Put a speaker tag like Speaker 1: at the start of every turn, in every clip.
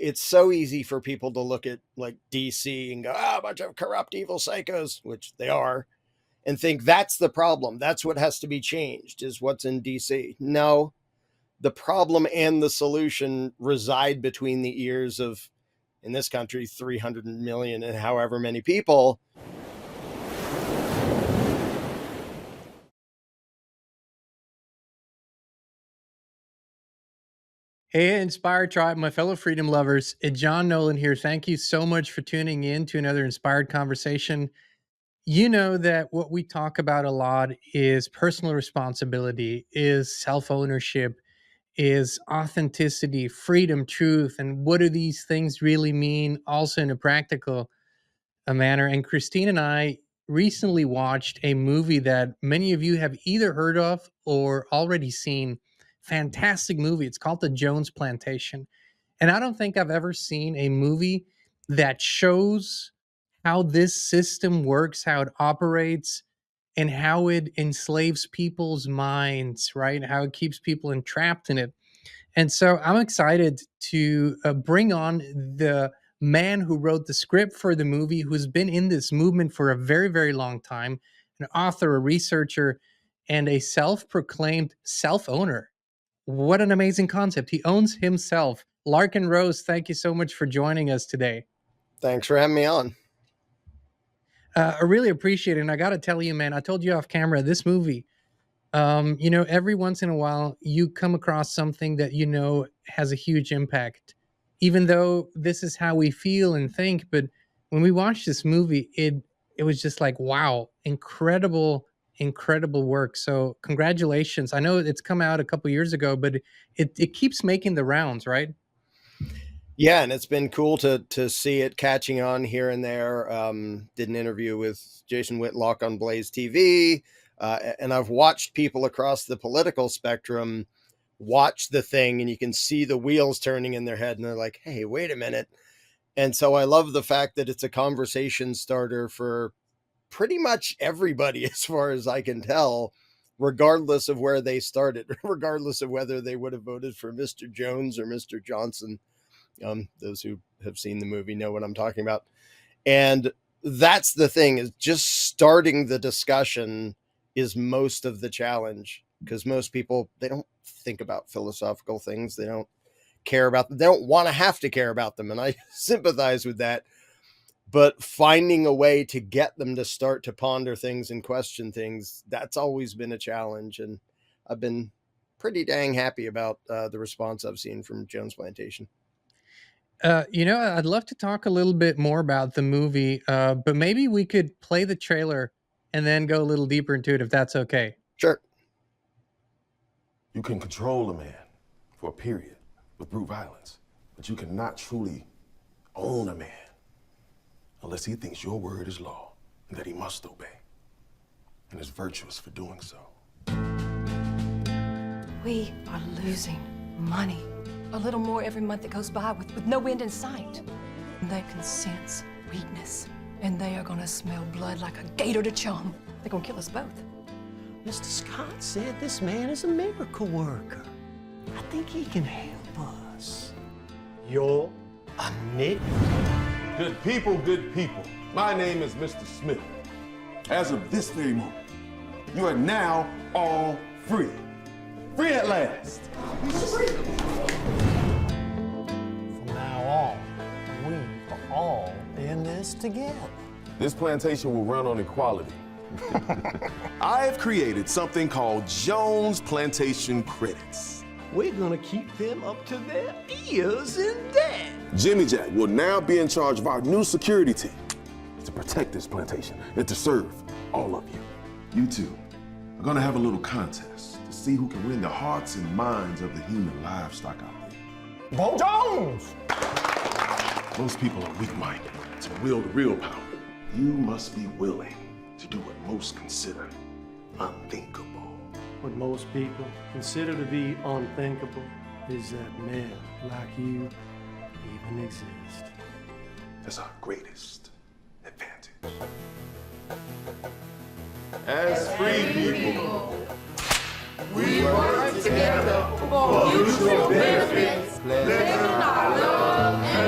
Speaker 1: it's so easy for people to look at like DC and go, a bunch of corrupt, evil psychos, which they are, and think that's the problem. That's what has to be changed, is what's in DC. No, the problem and the solution reside between the ears of, in this country, 300 million and however many people.
Speaker 2: Hey, Inspired Tribe, my fellow freedom lovers. It's John Nolan here. Thank you so much for tuning in to another inspired conversation. You know that what we talk about a lot is personal responsibility, is self-ownership, is authenticity, freedom, truth, and what do these things really mean also in a practical manner. And Christine and I recently watched a movie that many of you have either heard of or already seen. Fantastic movie. It's called The Jones Plantation. And I don't think I've ever seen a movie that shows how this system works, how it operates, and how it enslaves people's minds, right? How it keeps people entrapped in it. And so I'm excited to bring on the man who wrote the script for the movie, who's been in this movement for a very, very long time, an author, a researcher, and a self proclaimed self owner. What an amazing concept. He owns himself. Larken Rose, thank you so much for joining us today.
Speaker 1: Thanks for having me on.
Speaker 2: I really appreciate it. And I got to tell you, man, I told you off camera, this movie, every once in a while you come across something that has a huge impact, even though this is how we feel and think. But when we watched this movie, it was just like, wow, incredible work. So congratulations. I know it's come out a couple years ago, but it keeps making the rounds, right?
Speaker 1: Yeah, and it's been cool to see it catching on here and there. Did an interview with Jason Whitlock on Blaze TV, and I've watched people across the political spectrum watch the thing, and you can see the wheels turning in their head, and they're like, hey, wait a minute. And so I love the fact that it's a conversation starter for pretty much everybody, as far as I can tell, regardless of where they started, regardless of whether they would have voted for Mr. Jones or Mr. Johnson. Those who have seen the movie know what I'm talking about. And that's the thing, is just starting the discussion is most of the challenge, because most people, they don't think about philosophical things. They don't care about them. They don't want to have to care about them. And I sympathize with that. But finding a way to get them to start to ponder things and question things, that's always been a challenge. And I've been pretty dang happy about the response I've seen from Jones Plantation.
Speaker 2: I'd love to talk a little bit more about the movie, but maybe we could play the trailer and then go a little deeper into it, if that's okay.
Speaker 1: Sure.
Speaker 3: You can control a man for a period with brute violence, but you cannot truly own a man unless he thinks your word is law and that he must obey, and is virtuous for doing so.
Speaker 4: We are losing money. A little more every month that goes by with no end in sight. And they can sense weakness, and they are gonna smell blood like a gator to chum. They're gonna kill us both.
Speaker 5: Mr. Scott said this man is a miracle worker. I think he can help us. You're a nit.
Speaker 3: Good people, good people. My name is Mr. Smith. As of this very moment, you are now all free. Free at last.
Speaker 5: From now on, we are all in this together.
Speaker 3: This plantation will run on equality. I have created something called Jones Plantation Credits.
Speaker 5: We're gonna keep them up to their ears in debt.
Speaker 3: Jimmy Jack will now be in charge of our new security team to protect this plantation and to serve all of you. You two are gonna have a little contest to see who can win the hearts and minds of the human livestock out there.
Speaker 5: Bo Jones!
Speaker 3: Most people are weak-minded to wield real power. You must be willing to do what most consider unthinkable.
Speaker 6: What most people consider to be unthinkable is that men like you even exist.
Speaker 3: That's our greatest advantage. As free people,
Speaker 7: we work together for mutual benefits. Let's not love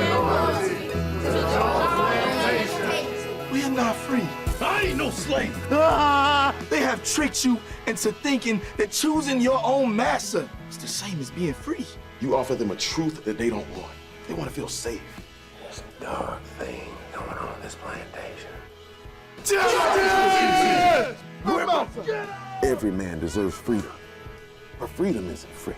Speaker 7: ain't no slave.
Speaker 8: They have tricked you into thinking that choosing your own master is the same as being free.
Speaker 3: You offer them a truth that they don't want. They want to feel safe.
Speaker 7: There's a dark thing going on in this plantation.
Speaker 8: Justice!
Speaker 3: Every man deserves freedom, but freedom isn't free.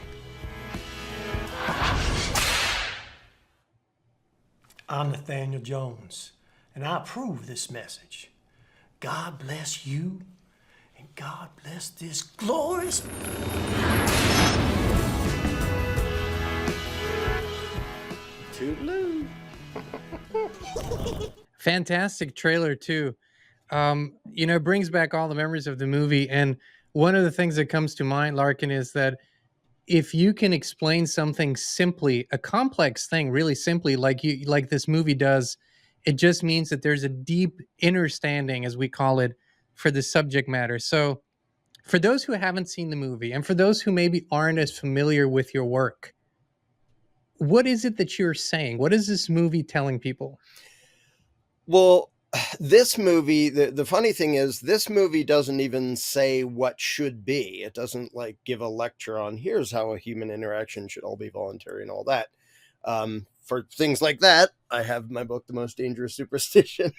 Speaker 5: I'm Nathaniel Jones, and I approve this message. God bless you, and God bless this glorious...
Speaker 1: Toodaloo.
Speaker 2: Fantastic trailer too. It brings back all the memories of the movie. And one of the things that comes to mind, Larken, is that if you can explain something simply, a complex thing really simply, like this movie does, it just means that there's a deep understanding, as we call it, for the subject matter. So for those who haven't seen the movie, and for those who maybe aren't as familiar with your work, what is it that you're saying? What is this movie telling people?
Speaker 1: Well, this movie, the funny thing is, this movie doesn't even say what should be. It doesn't like give a lecture on here's how a human interaction should all be voluntary and all that. For things like that, I have my book, The Most Dangerous Superstition.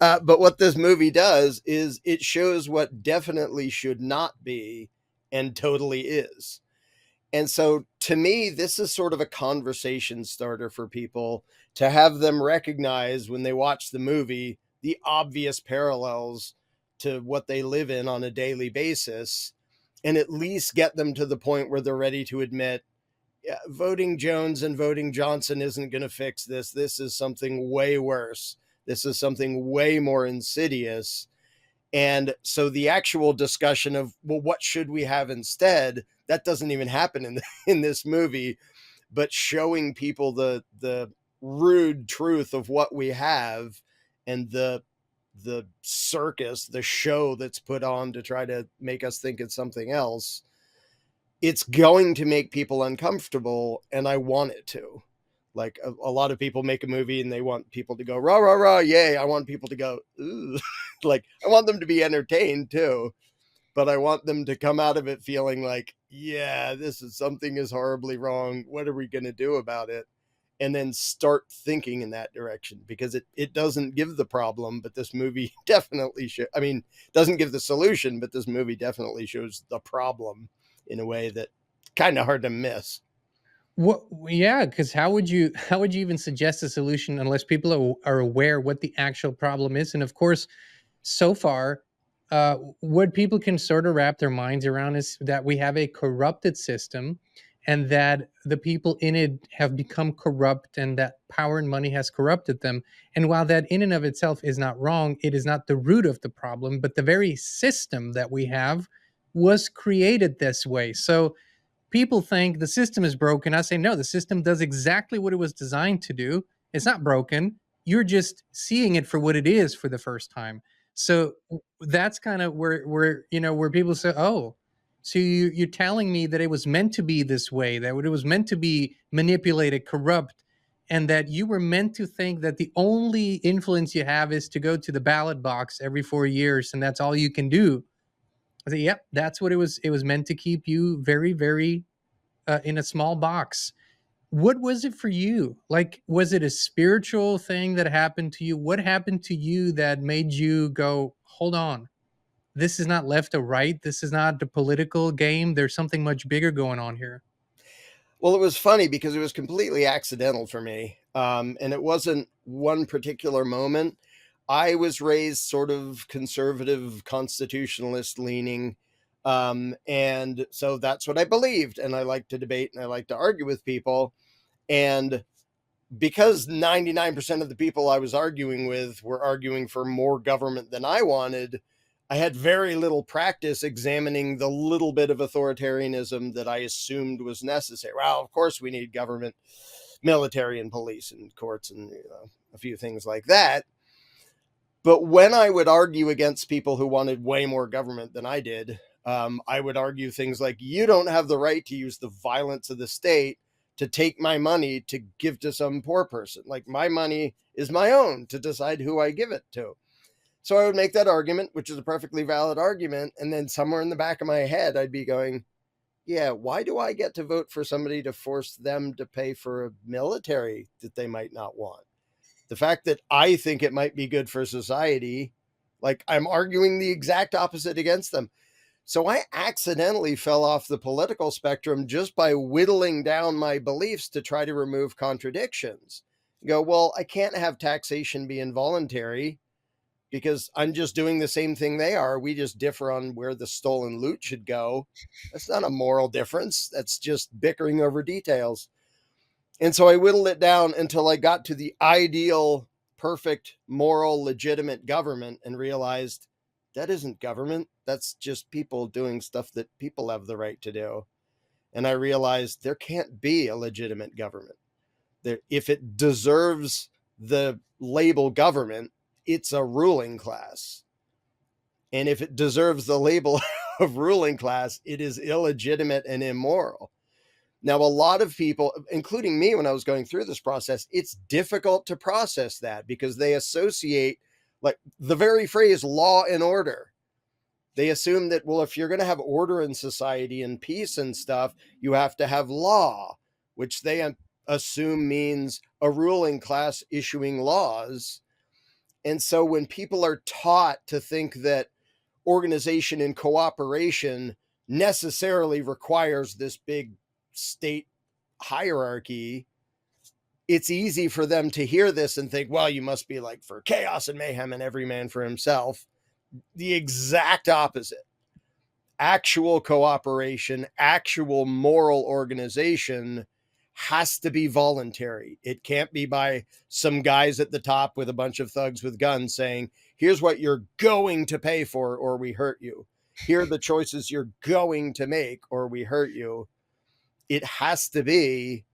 Speaker 1: But what this movie does is it shows what definitely should not be and totally is. And so to me, this is sort of a conversation starter for people to have them recognize when they watch the movie, the obvious parallels to what they live in on a daily basis, and at least get them to the point where they're ready to admit, yeah, voting Jones and voting Johnson isn't going to fix this. This is something way worse. This is something way more insidious. And so the actual discussion of, well, what should we have instead? That doesn't even happen in this movie, but showing people the rude truth of what we have and the circus, the show that's put on to try to make us think it's something else. It's going to make people uncomfortable, and I want it to. Like a lot of people make a movie and they want people to go, rah, rah, rah, yay. I want people to go, ooh. Like, I want them to be entertained too, but I want them to come out of it feeling like, yeah, something is horribly wrong. What are we going to do about it? And then start thinking in that direction, because it doesn't give the problem, but this movie definitely doesn't give the solution, but this movie definitely shows the problem in a way that kind of hard to miss.
Speaker 2: What? Yeah, because how would you even suggest a solution unless people are aware what the actual problem is? And of course, so far, what people can sort of wrap their minds around is that we have a corrupted system, and that the people in it have become corrupt, and that power and money has corrupted them. And while that in and of itself is not wrong, it is not the root of the problem, but the very system that we have was created this way. So people think the system is broken. I say, no, the system does exactly what it was designed to do. It's not broken. You're just seeing it for what it is for the first time. So that's kind of where people say, oh, so you're telling me that it was meant to be this way, that it was meant to be manipulated, corrupt, and that you were meant to think that the only influence you have is to go to the ballot box every 4 years, and that's all you can do. I say, yep, that's what it was. It was meant to keep you very, very in a small box. What was it for you? Like, was it a spiritual thing that happened to you? What happened to you that made you go, hold on, this is not left or right. This is not the political game. There's something much bigger going on here.
Speaker 1: Well, it was funny because it was completely accidental for me. And it wasn't one particular moment. I was raised sort of conservative, constitutionalist leaning. And so that's what I believed. And I like to debate and I like to argue with people. And because 99% of the people I was arguing with were arguing for more government than I wanted, I had very little practice examining the little bit of authoritarianism that I assumed was necessary. Well, of course we need government, military and police and courts and a few things like that. But when I would argue against people who wanted way more government than I did, I would argue things like, you don't have the right to use the violence of the state to take my money to give to some poor person. Like, my money is my own to decide who I give it to. So I would make that argument, which is a perfectly valid argument. And then somewhere in the back of my head, I'd be going, yeah, why do I get to vote for somebody to force them to pay for a military that they might not want? The fact that I think it might be good for society, like I'm arguing the exact opposite against them. So I accidentally fell off the political spectrum just by whittling down my beliefs to try to remove contradictions. Go, well, I can't have taxation be involuntary because I'm just doing the same thing they are. We just differ on where the stolen loot should go. That's not a moral difference. That's just bickering over details. And so I whittled it down until I got to the ideal, perfect, moral, legitimate government and realized that isn't government. That's just people doing stuff that people have the right to do. And I realized there can't be a legitimate government. If it deserves the label government, it's a ruling class. And if it deserves the label of ruling class, it is illegitimate and immoral. Now, a lot of people, including me when I was going through this process, it's difficult to process that because they associate like the very phrase law and order. They assume that, well, if you're going to have order in society and peace and stuff, you have to have law, which they assume means a ruling class issuing laws. And so when people are taught to think that organization and cooperation necessarily requires this big state hierarchy, it's easy for them to hear this and think, well, you must be like for chaos and mayhem and every man for himself. The exact opposite. Actual cooperation, actual moral organization has to be voluntary. It can't be by some guys at the top with a bunch of thugs with guns saying, here's what you're going to pay for or we hurt you. Here are the choices you're going to make or we hurt you. It has to be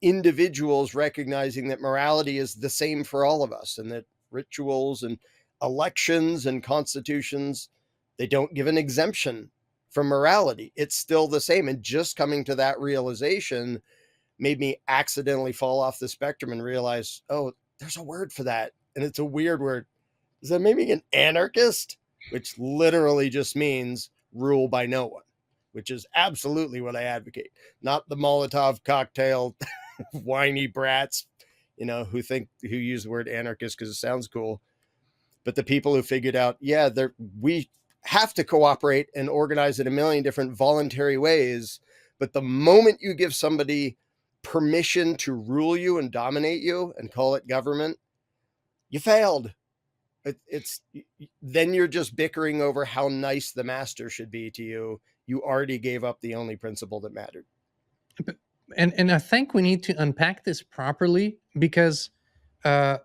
Speaker 1: individuals recognizing that morality is the same for all of us and that rituals and elections and constitutions, they don't give an exemption from morality. It's still the same. And just coming to that realization made me accidentally fall off the spectrum and realize, oh, there's a word for that. And it's a weird word. Does that make me an anarchist? Which literally just means rule by no one, which is absolutely what I advocate. Not the Molotov cocktail whiny brats, who use the word anarchist because it sounds cool. But the people who figured out, yeah, we have to cooperate and organize in a million different voluntary ways. But the moment you give somebody permission to rule you and dominate you and call it government, you failed. Then you're just bickering over how nice the master should be to you. You already gave up the only principle that mattered.
Speaker 2: And I think we need to unpack this properly because a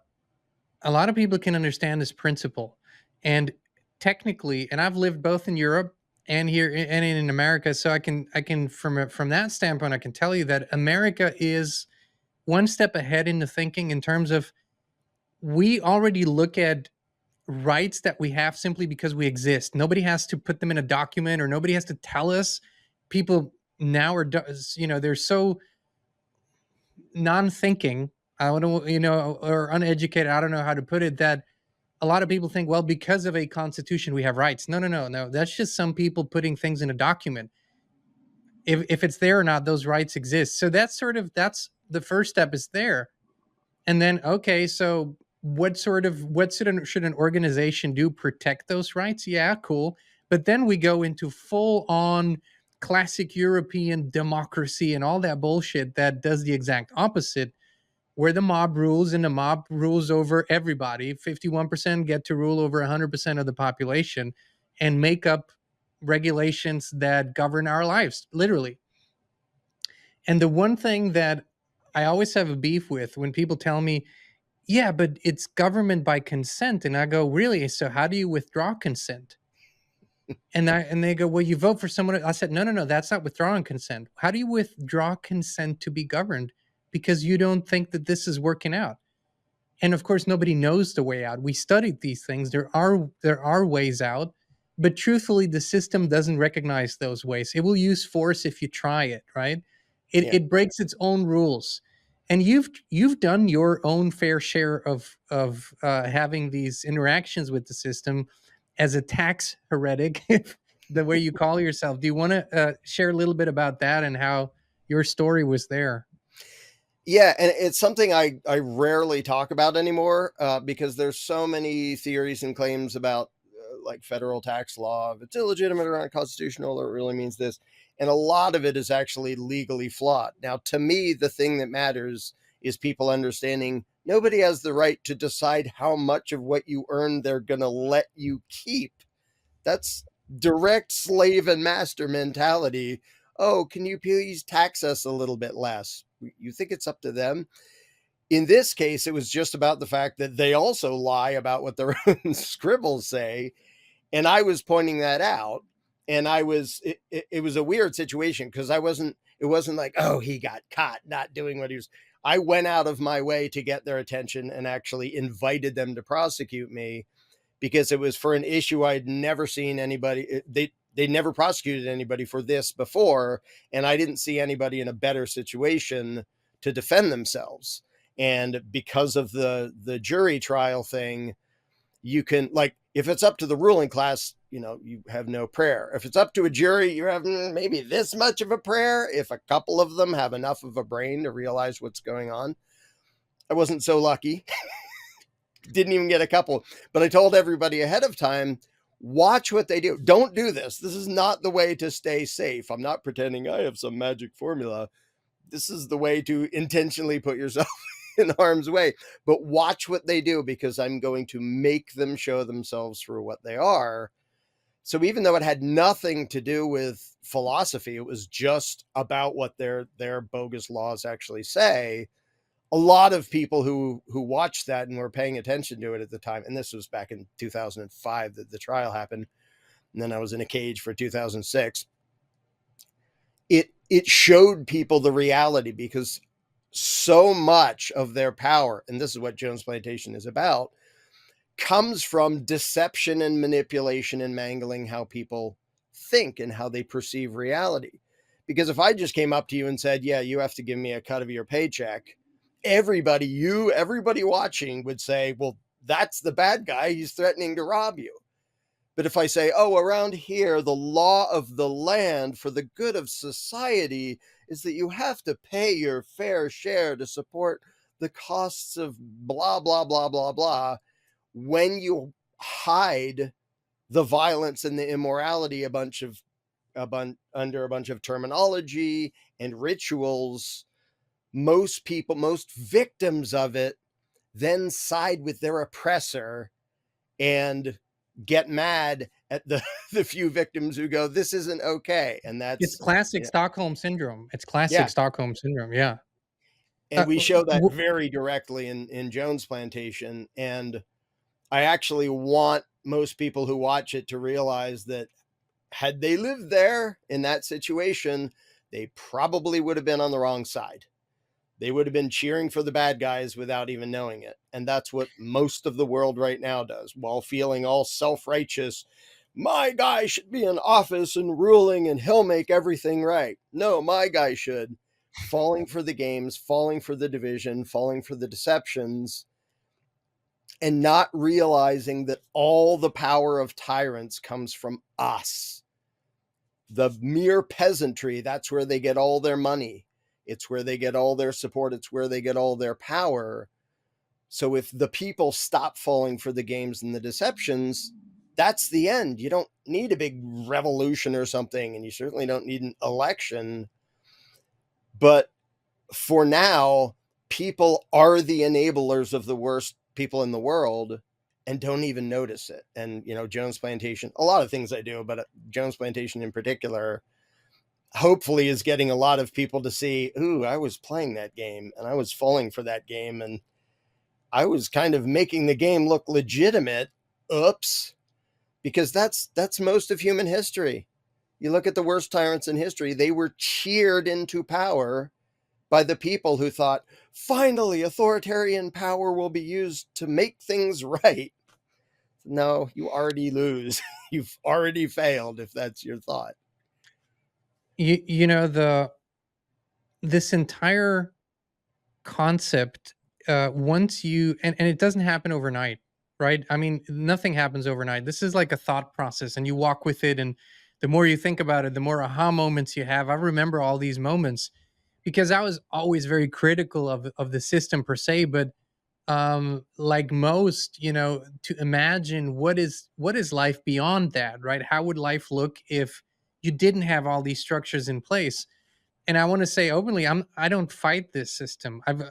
Speaker 2: lot of people can understand this principle. And technically, and I've lived both in Europe and here and in America, so I can from that standpoint, I can tell you that America is one step ahead in the thinking in terms of we already look at rights that we have simply because we exist. Nobody has to put them in a document or nobody has to tell us. People now are, they're so non-thinking, I don't, or uneducated, I don't know how to put it, that a lot of people think, well, because of a constitution, we have rights. No. That's just some people putting things in a document. If it's there or not, those rights exist. So that's the first step is there. And then, okay, so what should an organization do? Protect those rights? Yeah, cool. But then we go into full on classic European democracy and all that bullshit that does the exact opposite, where the mob rules and the mob rules over everybody. 51% get to rule over 100% of the population and make up regulations that govern our lives, literally. And the one thing that I always have a beef with when people tell me, yeah, but it's government by consent. And I go, really? So how do you withdraw consent? And they go, well, you vote for someone. I said, no, that's not withdrawing consent. How do you withdraw consent to be governed? Because you don't think that this is working out. And of course, nobody knows the way out. We studied these things. There are ways out, but truthfully, the system doesn't recognize those ways. It will use force if you try it, right? It breaks its own rules. And you've done your own fair share of having these interactions with the system as a tax heretic, the way you call yourself. Do you want to share a little bit about that and how your story was there?
Speaker 1: Yeah, and it's something I rarely talk about anymore, because there's so many theories and claims about like federal tax law, if it's illegitimate or unconstitutional, or it really means this. And a lot of it is actually legally flawed. Now, to me, the thing that matters is people understanding nobody has the right to decide how much of what you earn they're going to let you keep. That's direct slave and master mentality. Oh, can you please tax us a little bit less? You think it's up to them? In this case, it was just about the fact that they also lie about what their own scribbles say. And I was pointing that out. And it was a weird situation because it wasn't like, oh, he got caught not doing what he was. I went out of my way to get their attention and actually invited them to prosecute me because it was for an issue I'd never seen anybody. They never prosecuted anybody for this before, and I didn't see anybody in a better situation to defend themselves. And because of the jury trial thing, you can, like, if it's up to the ruling class, you have no prayer. If it's up to a jury, you have maybe this much of a prayer. If a couple of them have enough of a brain to realize what's going on. I wasn't so lucky. Didn't even get a couple, but I told everybody ahead of time, watch what they do. Don't do this. This is not the way to stay safe. I'm not pretending I have some magic formula. This is the way to intentionally put yourself in harm's way, but watch what they do because I'm going to make them show themselves for what they are. So even though it had nothing to do with philosophy, it was just about what their bogus laws actually say. A lot of people who watched that and were paying attention to it at the time, and this was back in 2005 that the trial happened, and then I was in a cage for 2006. It showed people the reality because so much of their power, and this is what Jones Plantation is about, comes from deception and manipulation and mangling how people think and how they perceive reality. Because if I just came up to you and said, yeah, you have to give me a cut of your paycheck, everybody watching would say, well, that's the bad guy. He's threatening to rob you. But if I say, oh, around here, the law of the land for the good of society is that you have to pay your fair share to support the costs of blah, blah, blah, blah, blah. When you hide the violence and the immorality under a bunch of terminology and rituals, most victims of it then side with their oppressor and get mad at the few victims who go, this isn't okay. And
Speaker 2: It's classic Stockholm syndrome. It's classic
Speaker 1: Yeah.
Speaker 2: Stockholm syndrome. Yeah.
Speaker 1: And we show that very directly in Jones Plantation. And I actually want most people who watch it to realize that had they lived there in that situation, they probably would have been on the wrong side. They would have been cheering for the bad guys without even knowing it. And that's what most of the world right now does, while feeling all self-righteous. My guy should be in office and ruling and he'll make everything right. No, my guy should. Falling for the games, falling for the division, falling for the deceptions, and not realizing that all the power of tyrants comes from us. The mere peasantry, that's where they get all their money. It's where they get all their support. It's where they get all their power. So if the people stop falling for the games and the deceptions, that's the end. You don't need a big revolution or something, and you certainly don't need an election. But for now, people are the enablers of the worst people in the world and don't even notice it. And, Jones Plantation, a lot of things I do, but Jones Plantation in particular, hopefully is getting a lot of people to see, ooh, I was playing that game and I was falling for that game and I was kind of making the game look legitimate. Oops. Because that's most of human history. You look at the worst tyrants in history, they were cheered into power by the people who thought, finally, authoritarian power will be used to make things right. No, you already lose. You've already failed if that's your thought.
Speaker 2: This entire concept, once you and it doesn't happen overnight, right? I mean, nothing happens overnight. This is like a thought process, and you walk with it, and the more you think about it, the more aha moments you have. I remember all these moments because I was always very critical of the system per se, but like most, to imagine what is life beyond that, right? How would life look if you didn't have all these structures in place? And I want to say openly, I don't fight this system. I've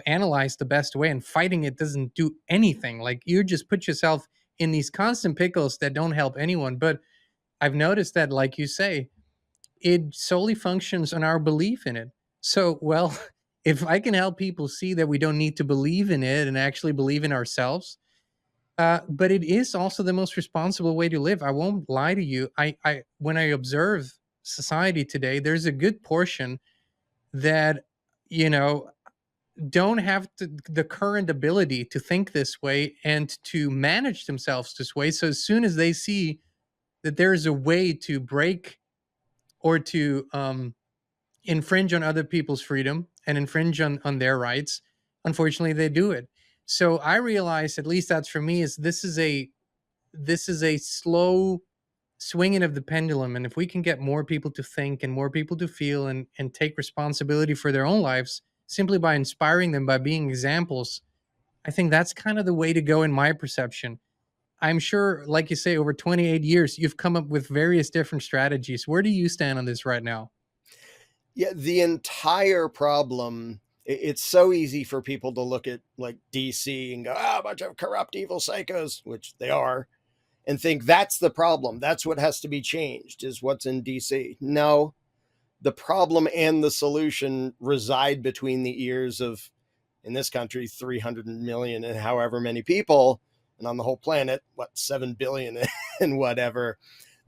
Speaker 2: analyzed the best way, and fighting it doesn't do anything. Like, you just put yourself in these constant pickles that don't help anyone. But I've noticed that, like you say, it solely functions on our belief in it. So, well, if I can help people see that we don't need to believe in it and actually believe in ourselves, but it is also the most responsible way to live. I won't lie to you. I when I observe society today, there's a good portion that you know don't have the current ability to think this way and to manage themselves this way. So as soon as they see that there is a way to break or to infringe on other people's freedom and infringe on their rights, unfortunately they do it. So I realize, at least that's for me, is this is a slow swinging of the pendulum. And if we can get more people to think and more people to feel and take responsibility for their own lives simply by inspiring them, by being examples, I think that's kind of the way to go in my perception. I'm sure, like you say, over 28 years, you've come up with various different strategies. Where do you stand on this right now?
Speaker 1: Yeah, the entire problem, it's so easy for people to look at like DC and go, a bunch of corrupt, evil psychos, which they are, and think that's the problem. That's what has to be changed, is what's in DC. No, the problem and the solution reside between the ears of, in this country, 300 million and however many people, and on the whole planet, 7 billion and whatever.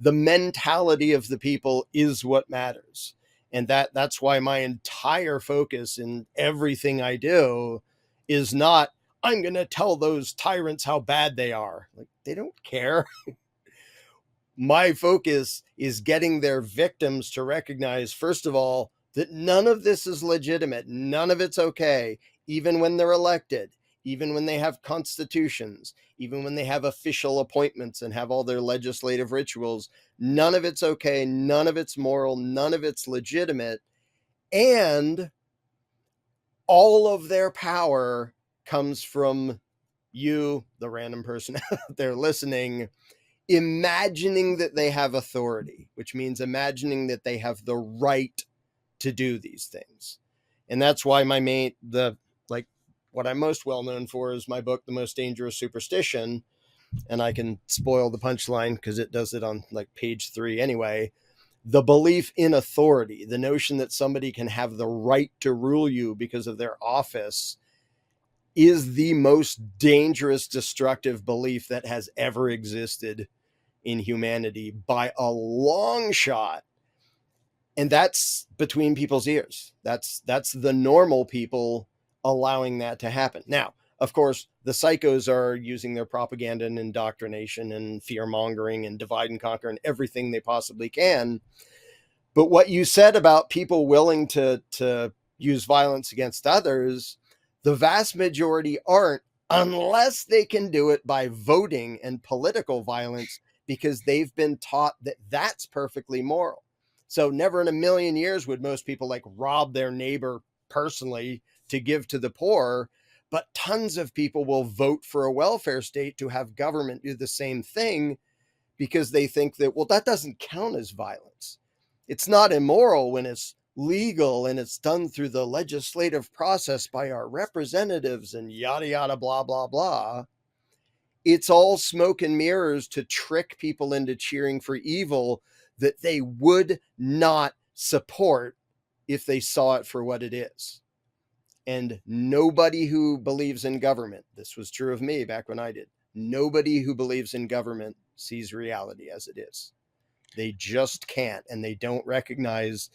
Speaker 1: The mentality of the people is what matters. And that's why my entire focus in everything I do is not, I'm going to tell those tyrants how bad they are. Like, they don't care. My focus is getting their victims to recognize, first of all, that none of this is legitimate. None of it's okay, even when they're elected, even when they have constitutions, even when they have official appointments and have all their legislative rituals. None of it's okay. None of it's moral. None of it's legitimate. And all of their power comes from you, the random person out there listening, imagining that they have authority, which means imagining that they have the right to do these things. And that's why what I'm most well known for is my book, The Most Dangerous Superstition. And I can spoil the punchline because it does it on like page 3 anyway. The belief in authority, the notion that somebody can have the right to rule you because of their office, is the most dangerous, destructive belief that has ever existed in humanity by a long shot. And that's between people's ears. That's the normal people allowing that to happen. Now, of course, the psychos are using their propaganda and indoctrination and fear mongering and divide and conquer and everything they possibly can. But what you said about people willing to use violence against others, the vast majority aren't, unless they can do it by voting and political violence, because they've been taught that that's perfectly moral. So never in a million years would most people like rob their neighbor personally to give to the poor. But tons of people will vote for a welfare state to have government do the same thing because they think that, well, that doesn't count as violence. It's not immoral when it's legal and it's done through the legislative process by our representatives and yada, yada, blah, blah, blah. It's all smoke and mirrors to trick people into cheering for evil that they would not support if they saw it for what it is. And nobody who believes in government, this was true of me back when I did, nobody who believes in government sees reality as it is. They just can't, and they don't recognize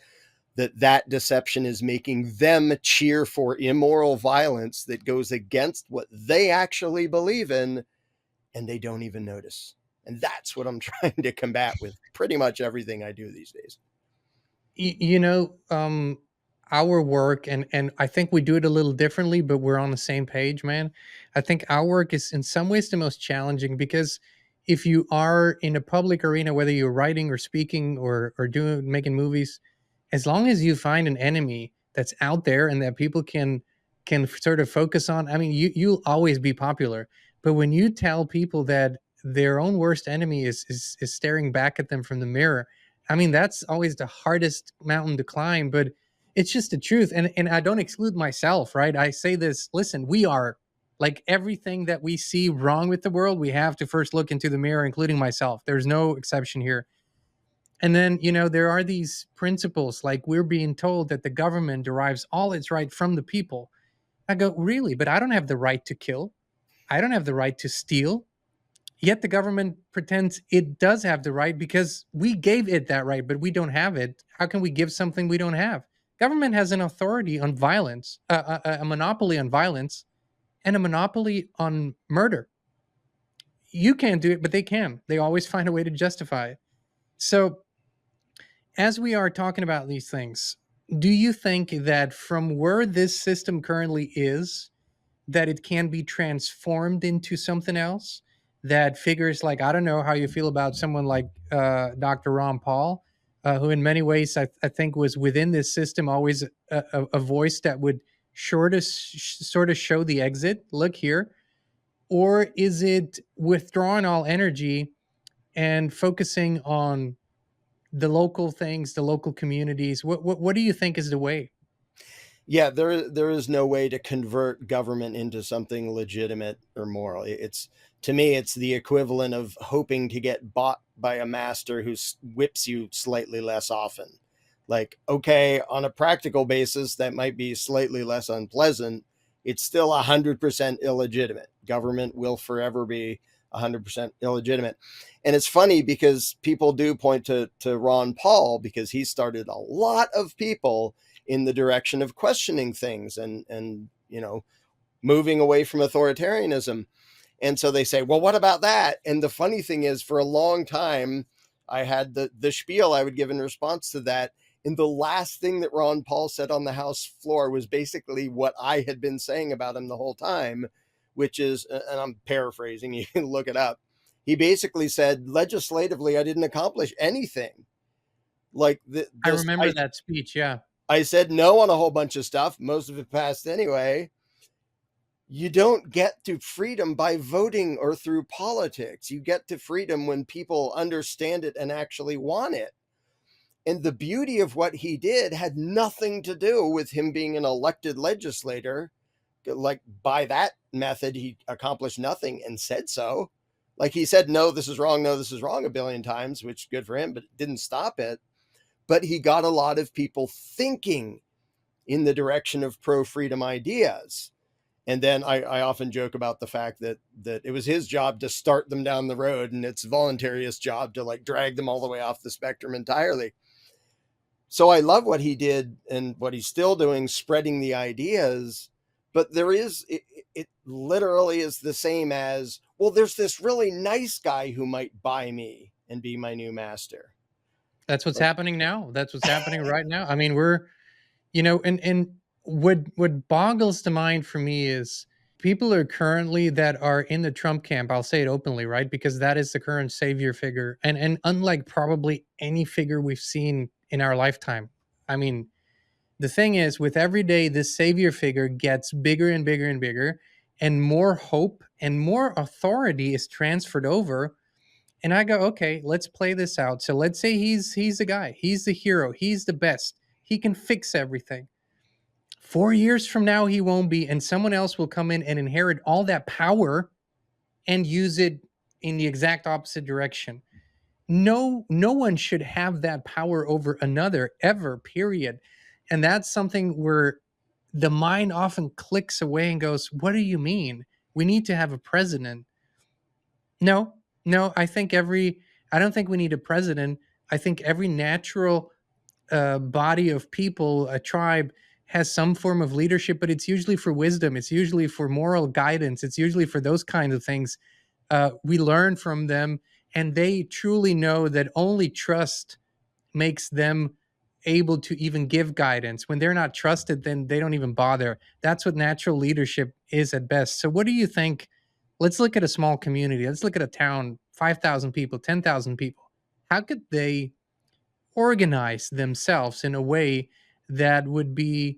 Speaker 1: that deception is making them cheer for immoral violence that goes against what they actually believe in, and they don't even notice. And that's what I'm trying to combat with pretty much everything I do these days.
Speaker 2: You know, our work, and I think we do it a little differently, but we're on the same page, man. I think our work is in some ways the most challenging because if you are in a public arena, whether you're writing or speaking or doing making movies, as long as you find an enemy that's out there and that people can sort of focus on, I mean, you'll always be popular. But when you tell people that their own worst enemy is staring back at them from the mirror, I mean, that's always the hardest mountain to climb, but it's just the truth. And I don't exclude myself, right? I say this, listen, we are like everything that we see wrong with the world, we have to first look into the mirror, including myself. There's no exception here. And then, there are these principles like we're being told that the government derives all its right from the people. I go, really? But I don't have the right to kill. I don't have the right to steal. Yet the government pretends it does have the right because we gave it that right, but we don't have it. How can we give something we don't have? Government has an authority on violence, a monopoly on violence, and a monopoly on murder. You can't do it, but they can. They always find a way to justify it. So, as we are talking about these things, do you think that from where this system currently is, that it can be transformed into something else that figures like, I don't know how you feel about someone like Dr. Ron Paul, who in many ways I think was within this system always a voice that would sort of show the exit, look here? Or is it withdrawing all energy and focusing on the local things, the local communities? What do you think is the way?
Speaker 1: Yeah, there is no way to convert government into something legitimate or moral. It's, to me, it's the equivalent of hoping to get bought by a master who whips you slightly less often. Like, okay, on a practical basis, that might be slightly less unpleasant. It's still 100% illegitimate. Government will forever be 100% illegitimate. And it's funny because people do point to Ron Paul because he started a lot of people in the direction of questioning things and moving away from authoritarianism. And so they say, well, what about that? And the funny thing is, for a long time, I had the spiel I would give in response to that. And the last thing that Ron Paul said on the House floor was basically what I had been saying about him the whole time, which is, and I'm paraphrasing, you can look it up. He basically said, legislatively, I didn't accomplish anything. Like
Speaker 2: I remember that speech. Yeah.
Speaker 1: I said no on a whole bunch of stuff. Most of it passed anyway. You don't get to freedom by voting or through politics. You get to freedom when people understand it and actually want it. And the beauty of what he did had nothing to do with him being an elected legislator. Like, by that method, he accomplished nothing and said so. Like, he said, no, this is wrong. No, this is wrong a billion times, which good for him, but it didn't stop it. But he got a lot of people thinking in the direction of pro-freedom ideas. And then I often joke about the fact that it was his job to start them down the road, and it's voluntarist job to like drag them all the way off the spectrum entirely. So I love what he did and what he's still doing, spreading the ideas. But there is, it literally is the same as, well, there's this really nice guy who might buy me and be my new master.
Speaker 2: That's what's happening now. That's what's happening right now. I mean, we're, and what boggles the mind for me is people are currently that are in the Trump camp. I'll say it openly, right? Because that is the current savior figure. And unlike probably any figure we've seen in our lifetime. I mean, the thing is, with every day, this savior figure gets bigger and bigger and bigger, and more hope and more authority is transferred over. And I go, okay, let's play this out. So let's say he's the guy, he's the hero, he's the best, he can fix everything. 4 years from now, he won't be, and someone else will come in and inherit all that power and use it in the exact opposite direction. No one should have that power over another ever, period. And that's something where the mind often clicks away and goes, what do you mean? We need to have a president. No, I don't think we need a president. I think every natural body of people, a tribe, has some form of leadership, but it's usually for wisdom. It's usually for moral guidance. It's usually for those kinds of things. We learn from them, and they truly know that only trust makes them able to even give guidance. When they're not trusted, then they don't even bother. That's what natural leadership is at best. So what do you think? Let's look at a small community. Let's look at a town, 5,000 people, 10,000 people. How could they organize themselves in a way that would be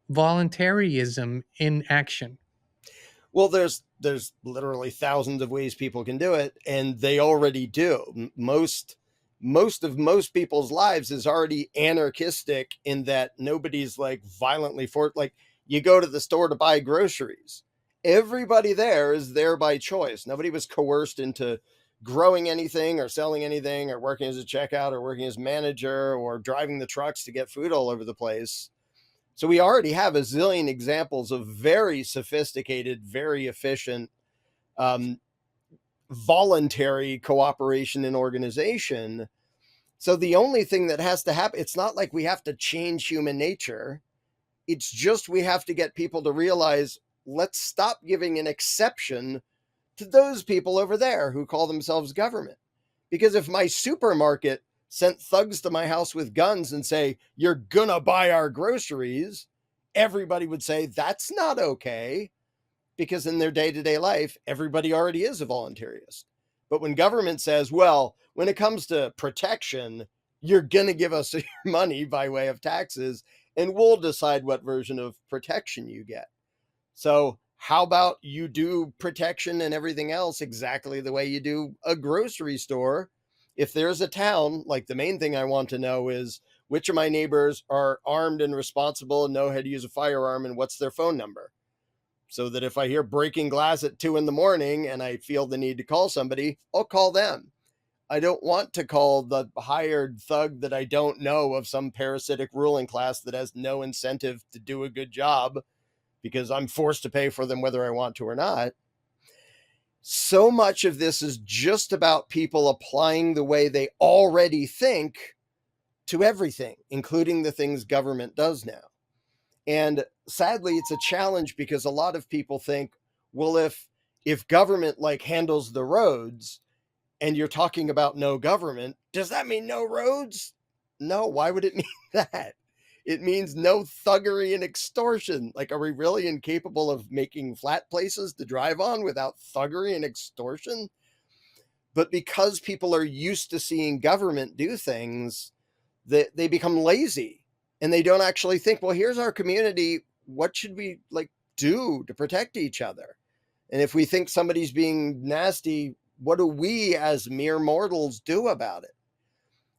Speaker 2: voluntarism in action?
Speaker 1: Well, there's literally thousands of ways people can do it, and they already do. Most people's lives is already anarchistic in that nobody's like violently for like you go to the store to buy groceries. Everybody there is there by choice. Nobody was coerced into growing anything or selling anything or working as a checkout or working as manager or driving the trucks to get food all over the place. So we already have a zillion examples of very sophisticated, very efficient, um, voluntary cooperation and organization. So the only thing that has to happen, it's not like we have to change human nature. It's just we have to get people to realize, let's stop giving an exception to those people over there who call themselves government. Because if my supermarket sent thugs to my house with guns and say, you're gonna buy our groceries, everybody would say, that's not okay. Because in their day-to-day life, everybody already is a voluntarist. But when government says, well, when it comes to protection, you're gonna give us your money by way of taxes, and we'll decide what version of protection you get. So how about you do protection and everything else exactly the way you do a grocery store? If there's a town, like the main thing I want to know is which of my neighbors are armed and responsible and know how to use a firearm and what's their phone number. So that if I hear breaking glass at 2 a.m. and I feel the need to call somebody, I'll call them. I don't want to call the hired thug that I don't know of some parasitic ruling class that has no incentive to do a good job because I'm forced to pay for them whether I want to or not. So much of this is just about people applying the way they already think to everything, including the things government does now. And sadly, it's a challenge because a lot of people think, well, if government like handles the roads and you're talking about no government, does that mean no roads? No, why would it mean that? It means no thuggery and extortion. Like, are we really incapable of making flat places to drive on without thuggery and extortion? But because people are used to seeing government do things, that they become lazy and they don't actually think, well, here's our community. What should we like do to protect each other? And if we think somebody's being nasty, what do we as mere mortals do about it?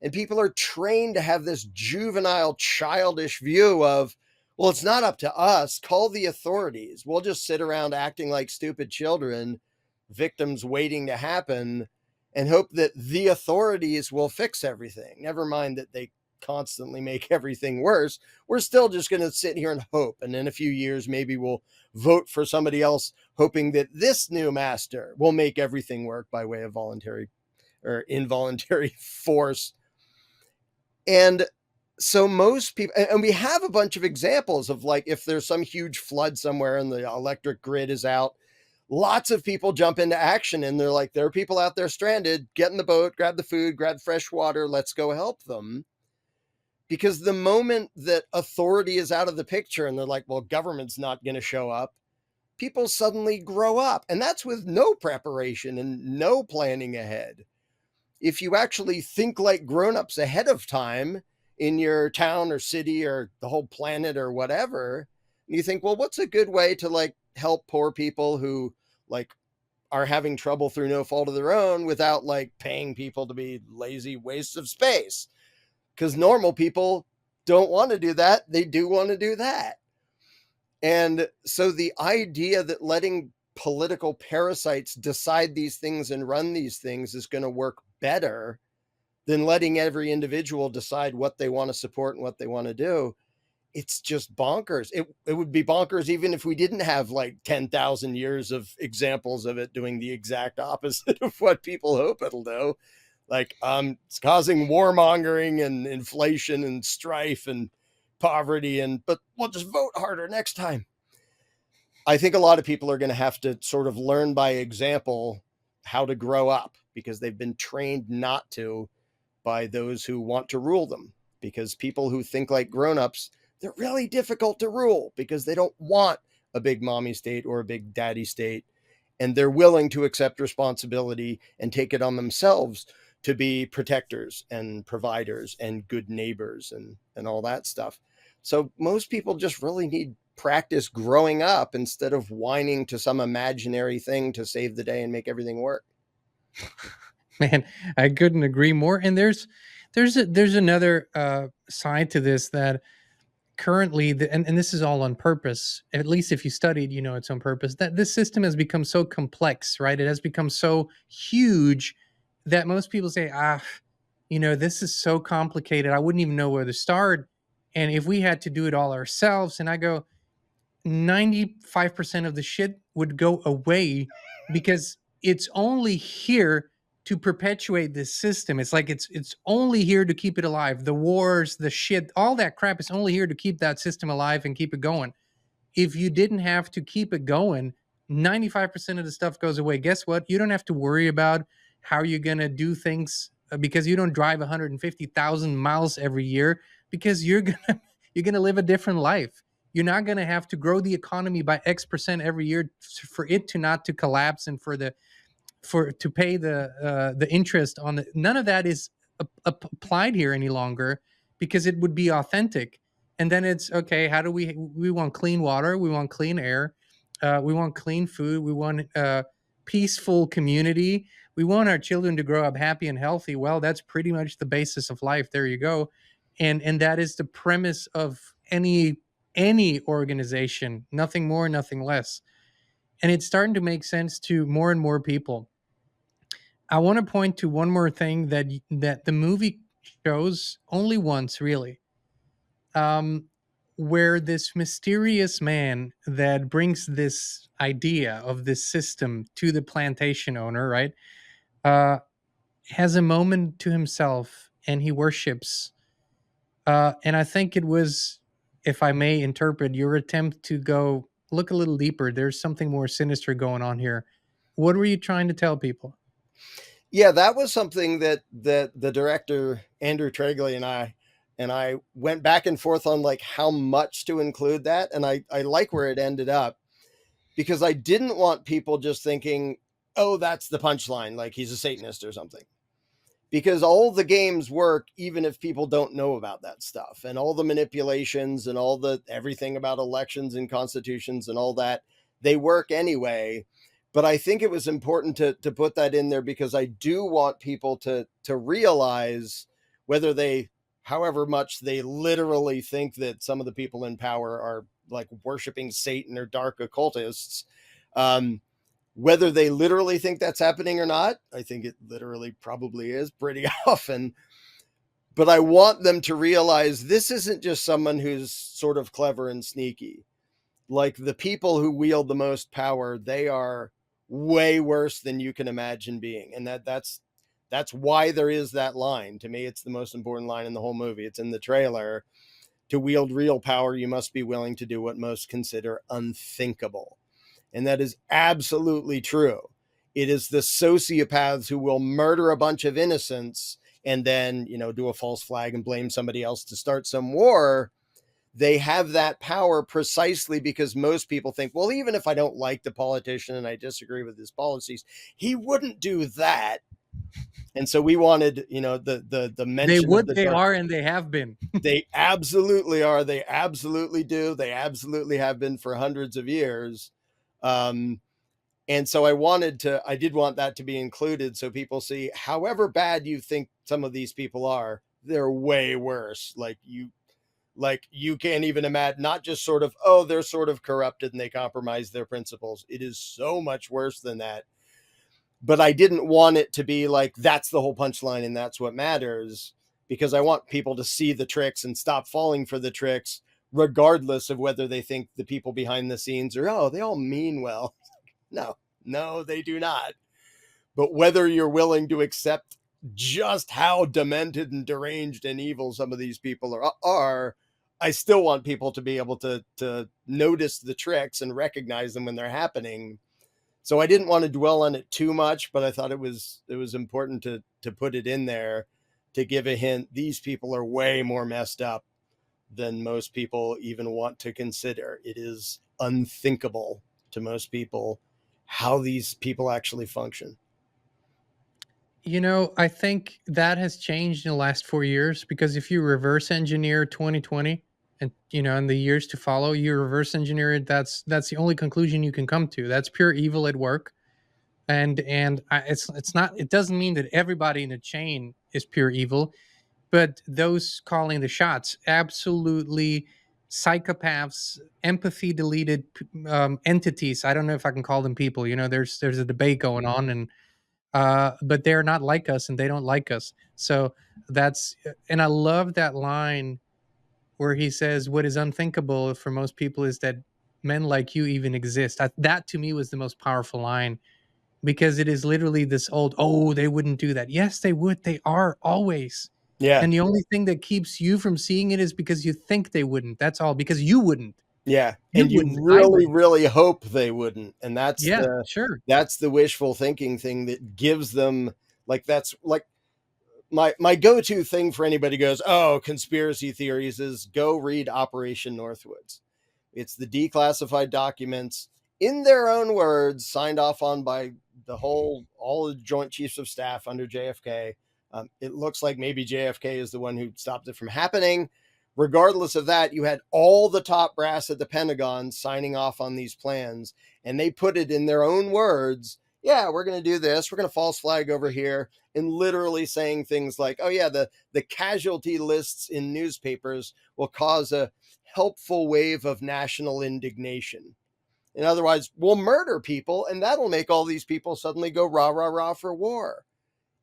Speaker 1: And people are trained to have this juvenile, childish view of, well, it's not up to us. Call the authorities. We'll just sit around acting like stupid children, victims waiting to happen, and hope that the authorities will fix everything. Never mind that they constantly make everything worse. We're still just going to sit here and hope. And in a few years, maybe we'll vote for somebody else, hoping that this new master will make everything work by way of voluntary or involuntary force. And so most people, and we have a bunch of examples of like, if there's some huge flood somewhere and the electric grid is out, lots of people jump into action and they're like, there are people out there stranded, get in the boat, grab the food, grab fresh water, let's go help them. Because the moment that authority is out of the picture and they're like, well, government's not going to show up, people suddenly grow up. And that's with no preparation and no planning ahead. If you actually think like grown-ups ahead of time in your town or city or the whole planet or whatever, you think, well, what's a good way to like help poor people who like are having trouble through no fault of their own without like paying people to be lazy wastes of space? Because normal people don't want to do that. They do want to do that. And so the idea that letting political parasites decide these things and run these things is going to work better than letting every individual decide what they want to support and what they want to do. It's just bonkers. It would be bonkers even if we didn't have like 10,000 years of examples of it doing the exact opposite of what people hope it'll do. Like, it's causing warmongering and inflation and strife and poverty, but we'll just vote harder next time. I think a lot of people are going to have to sort of learn by example how to grow up because they've been trained not to by those who want to rule them. because people who think like grown-ups, they're really difficult to rule because they don't want a big mommy state or a big daddy state. And they're willing to accept responsibility and take it on themselves to be protectors and providers and good neighbors and all that stuff. So most people just really need practice growing up instead of whining to some imaginary thing to save the day and make everything work.
Speaker 2: Man, I couldn't agree more. And there's another side to this, that currently and this is all on purpose. At least if you studied, it's on purpose, that this system has become so complex, right? It has become so huge that most people say, this is so complicated, I wouldn't even know where to start. And if we had to do it all ourselves, and I go, 95% of the shit would go away, because it's only here to perpetuate this system. It's like it's only here to keep it alive. The wars, the shit, all that crap is only here to keep that system alive and keep it going. If you didn't have to keep it going, 95% of the stuff goes away. Guess what? You don't have to worry about how you're going to do things, because you don't drive 150,000 miles every year, because you're going to live a different life. You're not going to have to grow the economy by X% every year for it to not to collapse, and for to pay the interest on the. None of that is applied here any longer, because it would be authentic. And then it's okay. How do we want clean water? We want clean air. We want clean food. We want peaceful community. We want our children to grow up happy and healthy. Well, that's pretty much the basis of life. There you go. And that is the premise of any organization. Nothing more, nothing less. And it's starting to make sense to more and more people. I want to point to one more thing that the movie shows only once, really, where this mysterious man that brings this idea of this system to the plantation owner, right, has a moment to himself, and he worships. And I think it was, if I may interpret your attempt to go look a little deeper, there's something more sinister going on here. What were you trying to tell people?
Speaker 1: Yeah, that was something that the director Andrew Tregley and I went back and forth on, like, how much to include that, and I like where it ended up, because I didn't want people just thinking, oh, that's the punchline, like he's a Satanist or something. Because all the games work even if people don't know about that stuff, and all the manipulations and all the everything about elections and constitutions and all that, they work anyway. But I think it was important to put that in there, because I do want people to realize, whether they, however much they literally think that some of the people in power are like worshiping Satan or dark occultists, whether they literally think that's happening or not. I think it literally probably is pretty often. But I want them to realize this isn't just someone who's sort of clever and sneaky. Like, the people who wield the most power, they are way worse than you can imagine being. And that's why there is that line. To me, it's the most important line in the whole movie. It's in the trailer. To wield real power, you must be willing to do what most consider unthinkable. And that is absolutely true. It is the sociopaths who will murder a bunch of innocents and then, do a false flag and blame somebody else to start some war. They have that power precisely because most people think, well, even if I don't like the politician and I disagree with his policies, he wouldn't do that. And so we wanted, the mention.
Speaker 2: They are, and they have been.
Speaker 1: They absolutely are. They absolutely do. They absolutely have been for hundreds of years. And so I did want that to be included, so people see, however bad you think some of these people are, they're way worse. Like you can't even imagine, not just sort of, oh, they're sort of corrupted and they compromise their principles. It is so much worse than that. But I didn't want it to be like, that's the whole punchline and that's what matters, because I want people to see the tricks and stop falling for the tricks, regardless of whether they think the people behind the scenes are, oh, they all mean well. No, they do not. But whether you're willing to accept just how demented and deranged and evil some of these people are, I still want people to be able to notice the tricks and recognize them when they're happening. So I didn't want to dwell on it too much, but I thought it was important to put it in there, to give a hint. These people are way more messed up than most people even want to consider. It is unthinkable to most people how these people actually function.
Speaker 2: I think that has changed in the last 4 years, because if you reverse engineer 2020 and in the years to follow, you reverse engineer it, that's the only conclusion you can come to. That's pure evil at work. It's not, it doesn't mean that everybody in the chain is pure evil, but those calling the shots, absolutely psychopaths, empathy deleted entities. I don't know if I can call them people. There's a debate going on, and but they're not like us, and they don't like us. So and I love that line where he says, "What is unthinkable for most people is that men like you even exist." That to me was the most powerful line, because it is literally this old, "Oh, they wouldn't do that." Yes, they would. They are always.
Speaker 1: Yeah.
Speaker 2: And the only thing that keeps you from seeing it is because you think they wouldn't. That's all. Because you wouldn't.
Speaker 1: Yeah.
Speaker 2: You
Speaker 1: And you
Speaker 2: wouldn't. I
Speaker 1: really,
Speaker 2: wouldn't.
Speaker 1: really hope they wouldn't. And
Speaker 2: Yeah, sure.
Speaker 1: that's the wishful thinking thing that gives them, like, that's like my go-to thing for anybody who goes, oh, conspiracy theories, is go read Operation Northwoods. It's the declassified documents, in their own words, signed off on by all the Joint Chiefs of Staff under JFK. It looks like maybe JFK is the one who stopped it from happening. Regardless of that, you had all the top brass at the Pentagon signing off on these plans, and they put it in their own words. Yeah, we're going to do this. We're going to false flag over here, and literally saying things like, oh yeah, the casualty lists in newspapers will cause a helpful wave of national indignation. And otherwise, we'll murder people, and that'll make all these people suddenly go rah, rah, rah for war.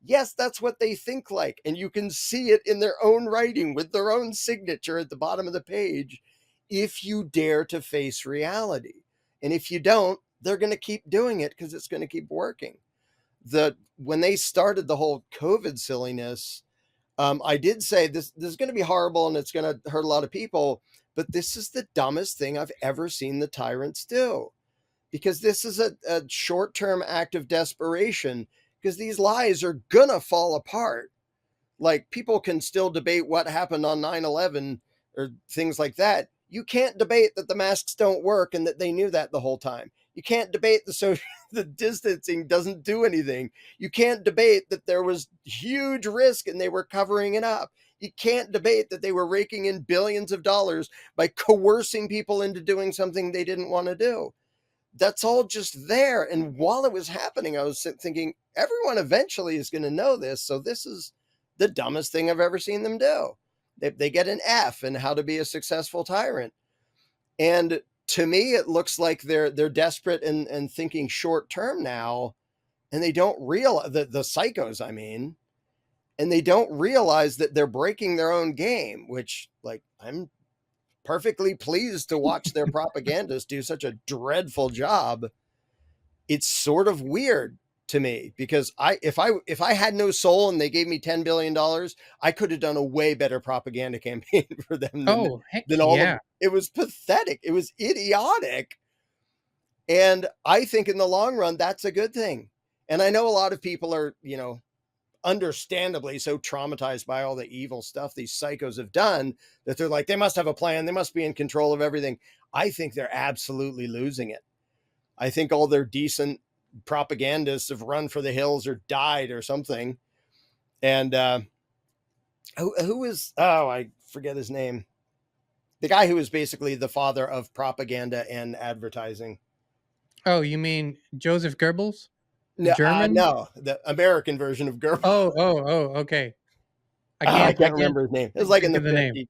Speaker 1: Yes, that's what they think like. And you can see it in their own writing with their own signature at the bottom of the page, if you dare to face reality. And if you don't, they're going to keep doing it because it's going to keep working. When they started the whole COVID silliness, I did say this is going to be horrible and it's going to hurt a lot of people, but this is the dumbest thing I've ever seen the tyrants do, because this is a short-term act of desperation, because these lies are going to fall apart. Like, people can still debate what happened on 9/11 or things like that. You can't debate that the masks don't work and that they knew that the whole time. You can't debate the distancing doesn't do anything. You can't debate that there was huge risk and they were covering it up. You can't debate that they were raking in billions of dollars by coercing people into doing something they didn't want to do. That's all just there. And while it was happening, I was thinking, everyone eventually is going to know this. So this is the dumbest thing I've ever seen them do. They get an F in how to be a successful tyrant. And to me, it looks like they're desperate and thinking short term now. And they don't realize the psychos, I mean, and they don't realize that they're breaking their own game, which, like, I'm perfectly pleased to watch their propagandists do such a dreadful job. It's sort of weird to me, because if I had no soul and they gave me $10 billion, I could have done a way better propaganda campaign for them than all of them. It was pathetic. It was idiotic. And I think in the long run, that's a good thing. And I know a lot of people are, understandably so traumatized by all the evil stuff these psychos have done that they're like, they must have a plan. They must be in control of everything. I think they're absolutely losing it. I think all their decent propagandists have run for the hills or died or something. And who is, I forget his name. The guy who is basically the father of propaganda and advertising.
Speaker 2: Oh, you mean Joseph Goebbels?
Speaker 1: No,
Speaker 2: German?
Speaker 1: no, the American version of Goebbels.
Speaker 2: Oh, okay.
Speaker 1: I can't remember his name. It was like in the
Speaker 2: name.
Speaker 1: 50s.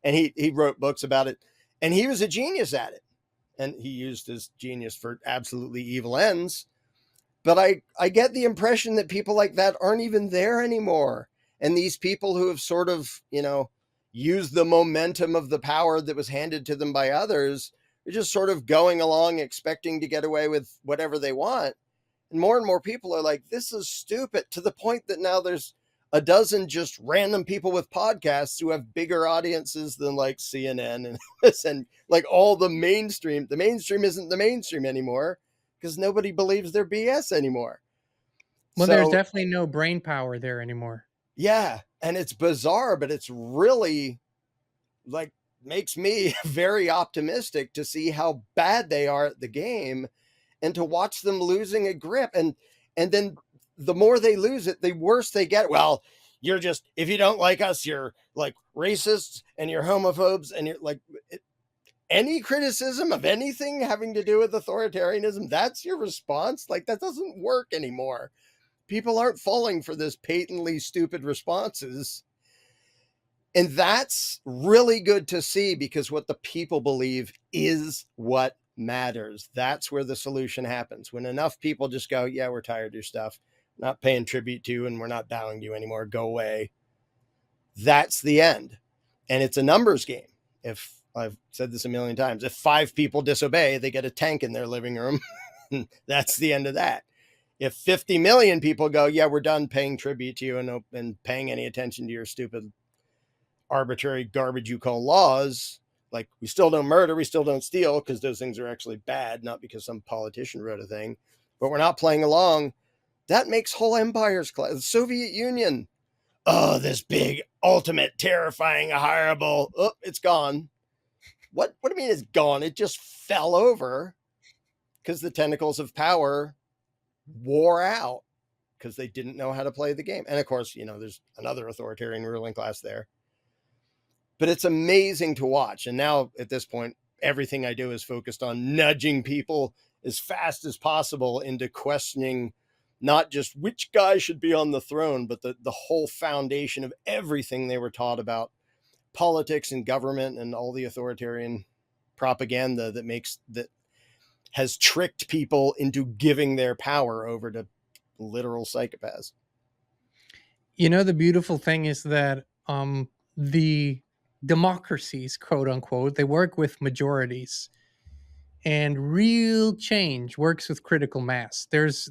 Speaker 1: And he wrote books about it. And he was a genius at it. And he used his genius for absolutely evil ends. But I get the impression that people like that aren't even there anymore. And these people who have sort of, used the momentum of the power that was handed to them by others are just sort of going along expecting to get away with whatever they want. And more people are like, this is stupid, to the point that now there's a dozen just random people with podcasts who have bigger audiences than like CNN and this, and like all the mainstream. The mainstream isn't the mainstream anymore because nobody believes their BS anymore.
Speaker 2: Well, there's definitely no brain power there anymore.
Speaker 1: Yeah, and it's bizarre, but it's really like makes me very optimistic to see how bad they are at the game and to watch them losing a grip. And then the more they lose it, the worse they get. Well, you're just, if you don't like us, you're like racists and you're homophobes and you're like any criticism of anything having to do with authoritarianism, that's your response. Like that doesn't work anymore. People aren't falling for this patently stupid responses. And that's really good to see, because what the people believe is what matters. That's where the solution happens. When enough people just go, yeah, we're tired of your stuff, not paying tribute to you, and we're not bowing to you anymore, go away. That's the end. And it's a numbers game. If I've said this a million times, if 5 people disobey, they get a tank in their living room. That's the end of that. If 50 million people go, yeah, we're done paying tribute to you and paying any attention to your stupid arbitrary garbage you call laws, like we still don't murder, we still don't steal, because those things are actually bad, not because some politician wrote a thing, but we're not playing along, that makes whole empires collapse. The Soviet Union, oh, this big, ultimate, terrifying, horrible, oh, it's gone. What do you mean it's gone? It just fell over because the tentacles of power wore out because they didn't know how to play the game. And of course, there's another authoritarian ruling class there. But it's amazing to watch. And now at this point, everything I do is focused on nudging people as fast as possible into questioning not just which guy should be on the throne, but the whole foundation of everything they were taught about politics and government and all the authoritarian propaganda that has tricked people into giving their power over to literal psychopaths.
Speaker 2: The beautiful thing is that the democracies, quote unquote, they work with majorities, and real change works with critical mass. There's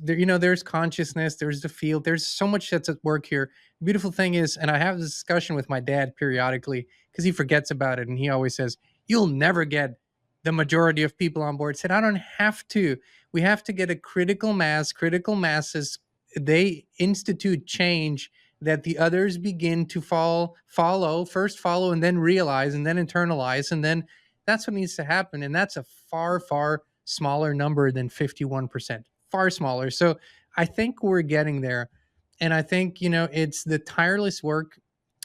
Speaker 2: consciousness, there's the field, there's so much that's at work here. The beautiful thing is, and I have this discussion with my dad periodically because he forgets about it, and he always says, "You'll never get the majority of people on board." I said, "I don't have to. We have to get a critical mass. Critical masses, they institute change that the others begin to follow, and then realize, and then internalize, and then that's what needs to happen." And that's a far, far smaller number than 51%, far smaller. So I think we're getting there. And I think, it's the tireless work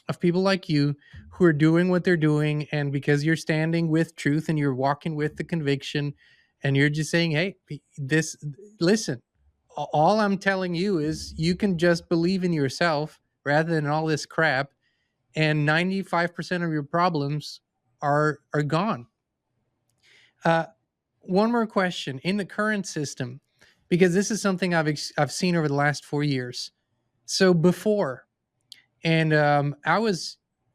Speaker 2: of people like you who are doing what they're doing. And because you're standing with truth and you're walking with the conviction, and you're just saying, hey, listen, all I'm telling you is you can just believe in yourself rather than all this crap. And 95% of your problems are gone. One more question. In the current system, because this is something I've seen over the last 4 years. So before, and I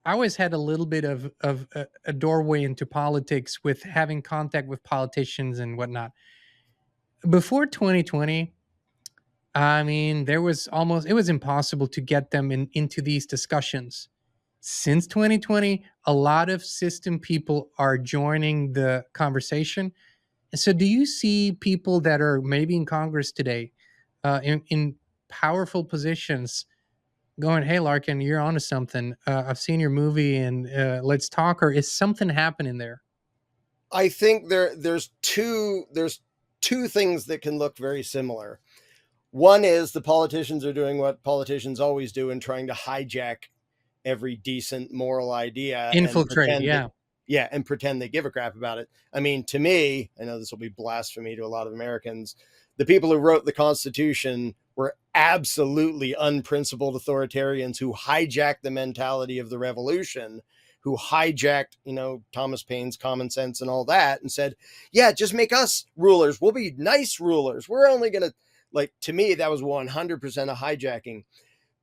Speaker 2: always had a little bit of a doorway into politics with having contact with politicians and whatnot. Before 2020, I mean, it was impossible to get them into these discussions. Since 2020, a lot of system people are joining the conversation. And so, do you see people that are maybe in Congress today, in powerful positions, going, "Hey, Larkin, you're onto something. I've seen your movie, and let's talk." Or is something happening there?
Speaker 1: I think there's two things that can look very similar. One is the politicians are doing what politicians always do and trying to hijack every decent moral idea
Speaker 2: Infiltrate, yeah.
Speaker 1: and pretend they give a crap about it. I mean, to me, I know this will be blasphemy to a lot of Americans, the people who wrote the Constitution were absolutely unprincipled authoritarians who hijacked the mentality of the revolution, who hijacked, Thomas Paine's common sense and all that, and said, yeah, just make us rulers. We'll be nice rulers. We're only going to, to me, that was 100% a hijacking.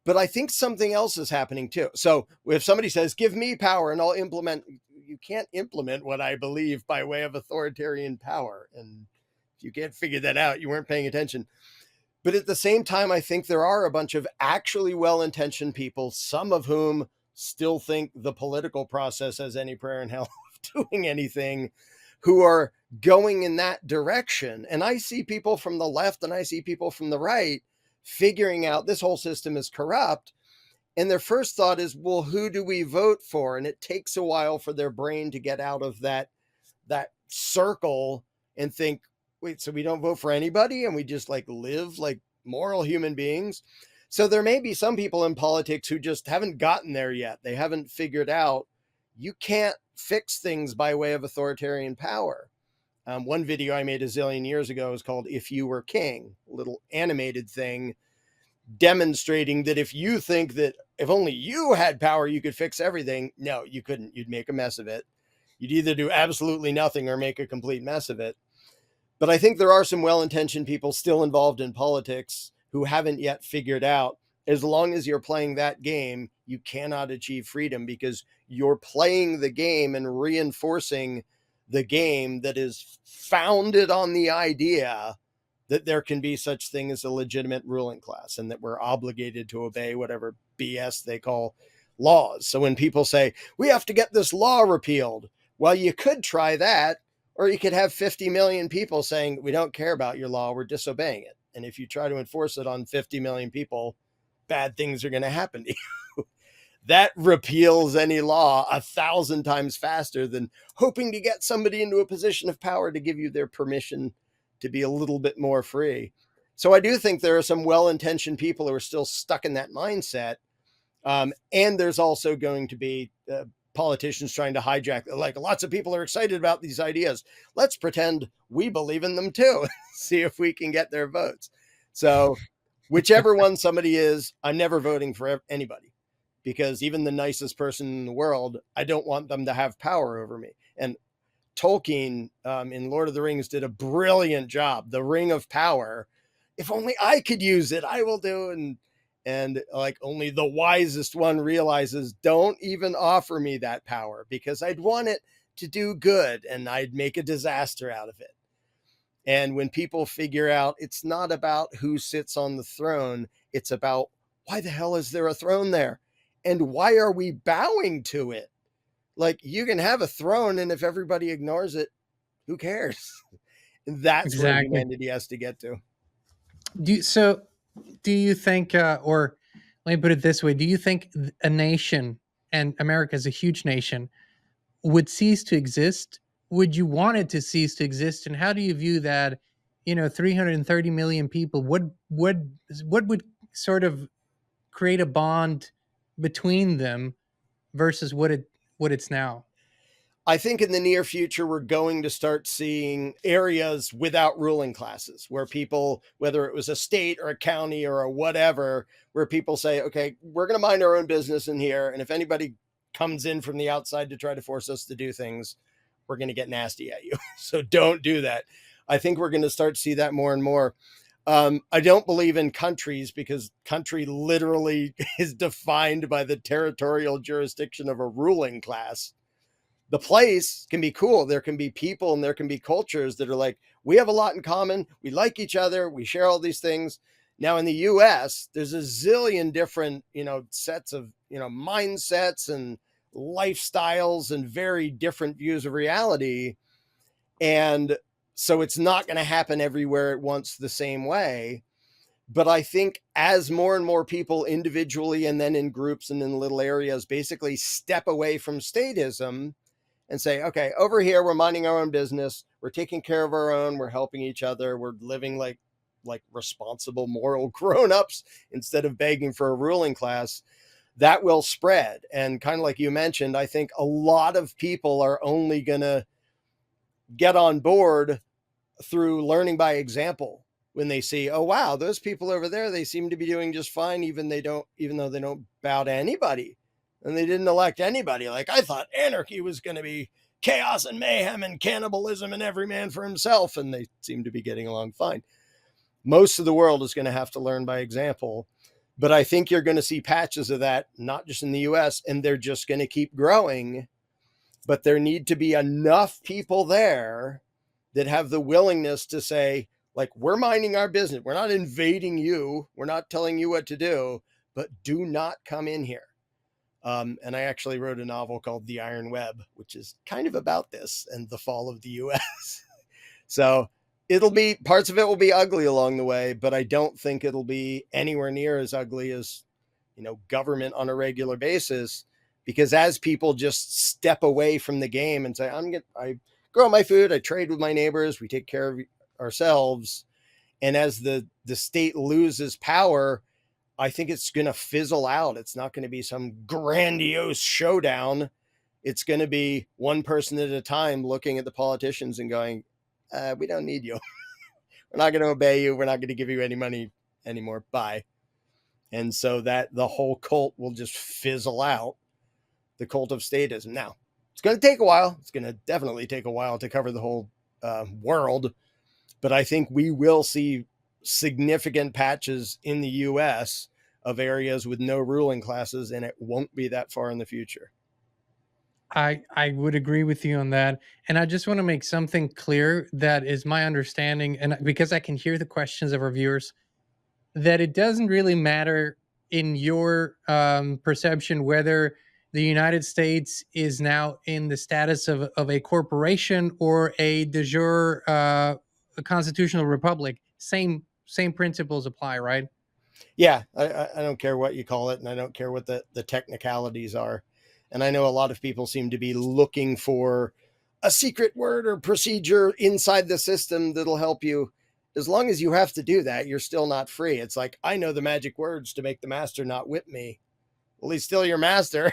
Speaker 1: But I think something else is happening too. So if somebody says, give me power and I'll implement, you can't implement what I believe by way of authoritarian power. And if you can't figure that out, you weren't paying attention. But at the same time, I think there are a bunch of actually well-intentioned people, some of whom still think the political process has any prayer in hell of doing anything, who are going in that direction. And I see people from the left and I see people from the right figuring out this whole system is corrupt. And their first thought is, well, who do we vote for? And it takes a while for their brain to get out of that circle and think, wait, so we don't vote for anybody and we just like live like moral human beings? So there may be some people in politics who just haven't gotten there yet. They haven't figured out you can't fix things by way of authoritarian power. One video I made a zillion years ago is called If You Were King, a little animated thing demonstrating that if you think that if only you had power, you could fix everything. No, you couldn't. You'd make a mess of it. You'd either do absolutely nothing or make a complete mess of it. But I think there are some well-intentioned people still involved in politics who haven't yet figured out, as long as you're playing that game, you cannot achieve freedom because you're playing the game and reinforcing the game that is founded on the idea that there can be such thing as a legitimate ruling class and that we're obligated to obey whatever BS they call laws. So when people say, we have to get this law repealed, well, you could try that, or you could have 50 million people saying, we don't care about your law, we're disobeying it. And if you try to enforce it on 50 million people, bad things are going to happen to you. That repeals any law 1,000 times faster than hoping to get somebody into a position of power to give you their permission to be a little bit more free. So I do think there are some well-intentioned people who are still stuck in that mindset. And there's also going to be politicians trying to hijack, like lots of people are excited about these ideas. Let's pretend we believe in them too. See if we can get their votes. So whichever one somebody is, I'm never voting for anybody, because even the nicest person in the world, I don't want them to have power over me. And Tolkien in Lord of the Rings did a brilliant job. The Ring of Power. If only I could use it, I will do. And like only the wisest one realizes, don't even offer me that power because I'd want it to do good and I'd make a disaster out of it. And when people figure out it's not about who sits on the throne, it's about why the hell is there a throne there? And why are we bowing to it? Like, you can have a throne, and if everybody ignores it, who cares? That's where humanity has to get to.
Speaker 2: Do you think, or let me put it this way, do you think a nation, and America is a huge nation, would cease to exist? Would you want it to cease to exist? And how do you view that, 330 million people, what would sort of create a bond between them versus what it's now?
Speaker 1: I think in the near future, we're going to start seeing areas without ruling classes where people, whether it was a state or a county or a whatever, where people say, okay, we're going to mind our own business in here. And if anybody comes in from the outside to try to force us to do things, we're going to get nasty at you. So don't do that. I think we're going to start to see that more and more. I don't believe in countries because country literally is defined by the territorial jurisdiction of a ruling class. The place can be cool. There can be people and there can be cultures that are like, we have a lot in common. We like each other. We share all these things. Now in the US, there's a zillion different, sets of, mindsets and lifestyles and very different views of reality. And so it's not going to happen everywhere at once the same way. But I think as more and more people individually and then in groups and in little areas basically step away from statism and say, okay, over here, we're minding our own business. We're taking care of our own. We're helping each other. We're living like responsible, moral grown-ups instead of begging for a ruling class. That will spread. And kind of like you mentioned, I think a lot of people are only going to get on board through learning by example. When they see, oh, wow, those people over there, they seem to be doing just fine, even though they don't bow to anybody. And they didn't elect anybody. Like, I thought anarchy was going to be chaos and mayhem and cannibalism and every man for himself. And they seem to be getting along fine. Most of the world is going to have to learn by example. But I think you're going to see patches of that, not just in the US, and they're just going to keep growing. But there need to be enough people there that have the willingness to say, like, we're minding our business. We're not invading you. We're not telling you what to do, but do not come in here. And I actually wrote a novel called The Iron Web, which is kind of about this and the fall of the US. So parts of it will be ugly along the way, but I don't think it'll be anywhere near as ugly as government on a regular basis, because as people just step away from the game and say, I grow my food, I trade with my neighbors, we take care of ourselves. And as the state loses power, I think it's going to fizzle out. It's not going to be some grandiose showdown. It's going to be one person at a time looking at the politicians and going, we don't need you. We're not going to obey you. We're not going to give you any money anymore. Bye. And so that the whole cult will just fizzle out, the cult of statism. Now, it's going to take a while. It's going to definitely take a while to cover the whole world. But I think we will see significant patches in the US of areas with no ruling classes, and it won't be that far in the future.
Speaker 2: I would agree with you on that. And I just want to make something clear that is my understanding, and because I can hear the questions of our viewers, that it doesn't really matter in your perception whether the United States is now in the status of a corporation or a de jure a constitutional republic. Same principles apply, right?
Speaker 1: Yeah, I don't care what you call it, and I don't care what the technicalities are. And I know a lot of people seem to be looking for a secret word or procedure inside the system that'll help you. As long as you have to do that, you're still not free. It's like, I know the magic words to make the master not whip me. Well, he's still your master.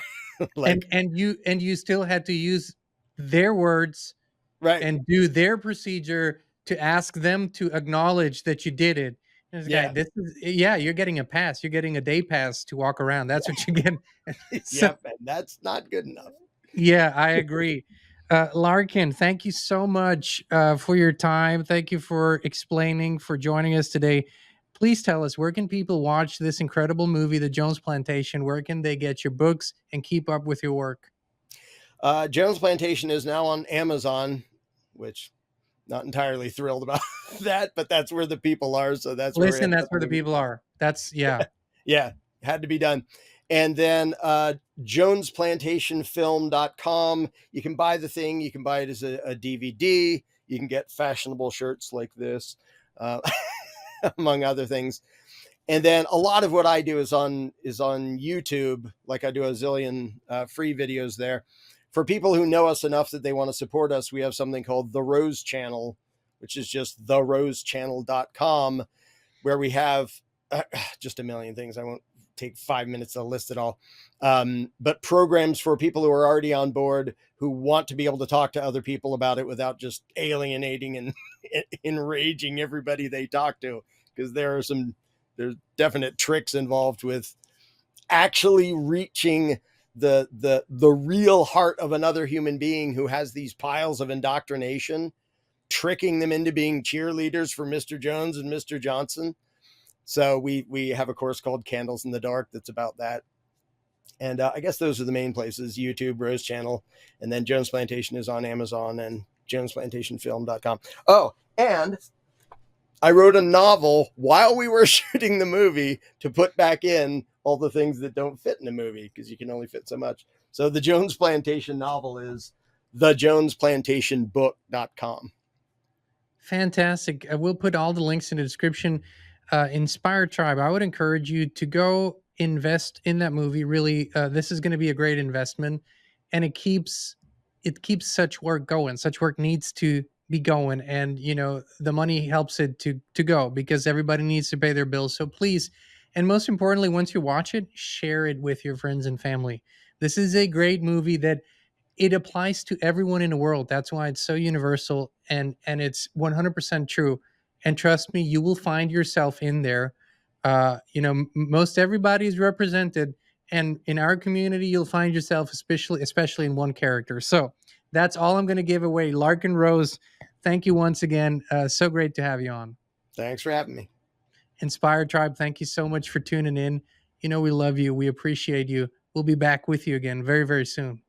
Speaker 1: Like,
Speaker 2: and you still had to use their words
Speaker 1: right.
Speaker 2: and do their procedure to ask them to acknowledge that you did it. And this guy,
Speaker 1: Yeah.
Speaker 2: you're getting a pass. You're getting a day pass to walk around. That's what you get. So,
Speaker 1: Yep. And that's not good enough.
Speaker 2: yeah, I agree. Larken, thank you so much for your time. Thank you for explaining, for joining us today. Please tell us, where can people watch this incredible movie, The Jones Plantation? Where can they get your books and keep up with your work?
Speaker 1: Jones Plantation is now on Amazon, which not entirely thrilled about that, but that's where the people are. So that's where
Speaker 2: That's where the people are. That's
Speaker 1: yeah, had to be done. And then jonesplantationfilm.com. You can buy the thing. You can buy it as a DVD. You can get fashionable shirts like this, among other things. And then a lot of what I do is on YouTube. Like, I do a zillion free videos there. For people who know us enough that they want to support us, we have something called The Rose Channel, which is just therosechannel.com, where we have just a million things. I won't take 5 minutes to list it all. But programs for people who are already on board, who want to be able to talk to other people about it without just alienating and enraging everybody they talk to. Because there's definite tricks involved with actually reaching the real heart of another human being who has these piles of indoctrination, tricking them into being cheerleaders for Mr. Jones and Mr. Johnson. So we have a course called Candles in the Dark that's about that. And I guess those are the main places: YouTube, Rose Channel, and then Jones Plantation is on Amazon and jonesplantationfilm.com. Oh, and I wrote a novel while we were shooting the movie to put back in all the things that don't fit in a movie, because you can only fit so much. So the Jones Plantation novel is thejonesplantationbook.com.
Speaker 2: fantastic. We'll put all the links in the description. Inspire Tribe, I would encourage you to go invest in that movie. Really, this is going to be a great investment, and it keeps such work going. Such work needs to be going, and the money helps it to go, because everybody needs to pay their bills. So please, and most importantly, once you watch it, share it with your friends and family. This is a great movie that it applies to everyone in the world. That's why it's so universal, and it's 100% true. And trust me, you will find yourself in there. Most everybody is represented, and in our community, you'll find yourself especially in one character. So that's all I'm going to give away. Larken Rose, thank you once again. So great to have you on.
Speaker 1: Thanks for having me.
Speaker 2: Inspire Tribe, thank you so much for tuning in. We love you. We appreciate you. We'll be back with you again very, very soon.